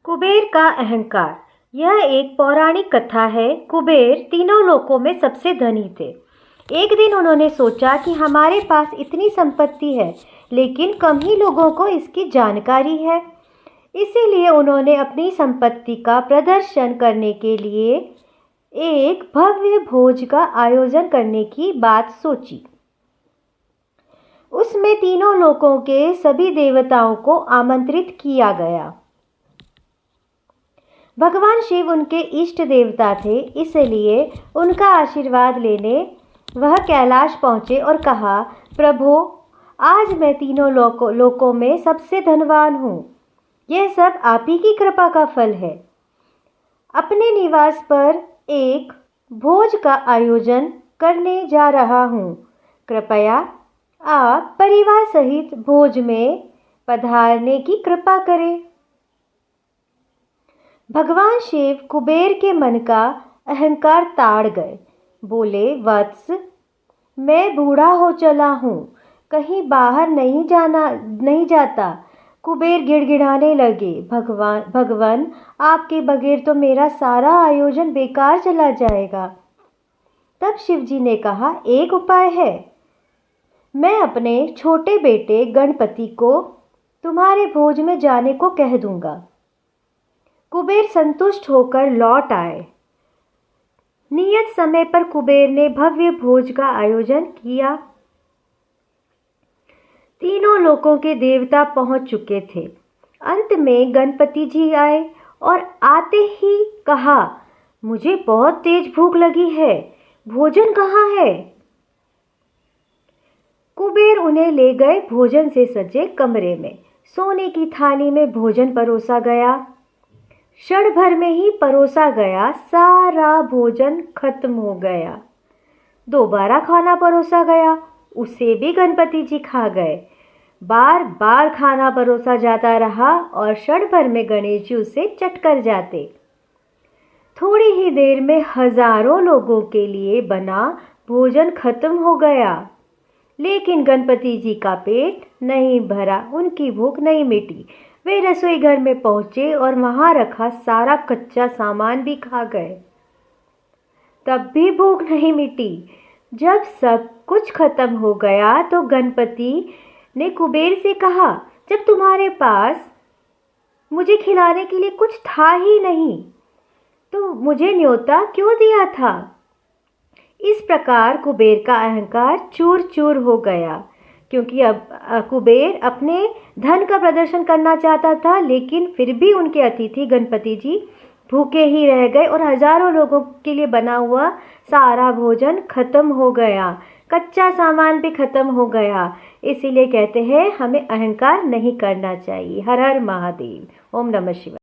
कुबेर का अहंकार। यह एक पौराणिक कथा है। कुबेर तीनों लोकों में सबसे धनी थे। एक दिन उन्होंने सोचा कि हमारे पास इतनी संपत्ति है, लेकिन कम ही लोगों को इसकी जानकारी है। इसीलिए उन्होंने अपनी संपत्ति का प्रदर्शन करने के लिए एक भव्य भोज का आयोजन करने की बात सोची। उसमें तीनों लोकों के सभी देवताओं को आमंत्रित किया गया। भगवान शिव उनके इष्ट देवता थे, इसलिए उनका आशीर्वाद लेने वह कैलाश पहुँचे और कहा, प्रभु, आज मैं तीनों लोकों में सबसे धनवान हूँ। यह सब आप ही की कृपा का फल है। अपने निवास पर एक भोज का आयोजन करने जा रहा हूँ। कृपया आप परिवार सहित भोज में पधारने की कृपा करें। भगवान शिव कुबेर के मन का अहंकार ताड़ गए। बोले, वत्स, मैं बूढ़ा हो चला हूँ, कहीं बाहर नहीं जाता। कुबेर गिड़गिड़ाने लगे, भगवान, आपके बगैर तो मेरा सारा आयोजन बेकार चला जाएगा। तब शिवजी ने कहा, एक उपाय है। मैं अपने छोटे बेटे गणपति को तुम्हारे भोज में जाने को कह दूंगा। कुबेर संतुष्ट होकर लौट आए। नियत समय पर कुबेर ने भव्य भोज का आयोजन किया। तीनों लोकों के देवता पहुंच चुके थे। अंत में गणपति जी आए और आते ही कहा, मुझे बहुत तेज भूख लगी है, भोजन कहाँ है? कुबेर उन्हें ले गए भोजन से सजे कमरे में। सोने की थाली में भोजन परोसा गया। क्षण भर में ही परोसा गया सारा भोजन खत्म हो गया। दोबारा खाना परोसा गया, उसे भी गणपति जी खा गए। बार बार खाना परोसा जाता रहा और क्षण भर में गणेश जी उसे चट कर जाते। थोड़ी ही देर में हजारों लोगों के लिए बना भोजन खत्म हो गया, लेकिन गणपति जी का पेट नहीं भरा, उनकी भूख नहीं मिटी। वे रसोई घर में पहुंचे और वहां रखा सारा कच्चा सामान भी खा गए, तब भी भूख नहीं मिटी। जब सब कुछ खत्म हो गया तो गणपति ने कुबेर से कहा, जब तुम्हारे पास मुझे खिलाने के लिए कुछ था ही नहीं, तो मुझे न्योता क्यों दिया था? इस प्रकार कुबेर का अहंकार चूर चूर हो गया, क्योंकि अब कुबेर अपने धन का प्रदर्शन करना चाहता था, लेकिन फिर भी उनके अतिथि गणपति जी भूखे ही रह गए और हजारों लोगों के लिए बना हुआ सारा भोजन खत्म हो गया, कच्चा सामान भी खत्म हो गया। इसीलिए कहते हैं, हमें अहंकार नहीं करना चाहिए। हर हर महादेव। ओम नमः शिवाय।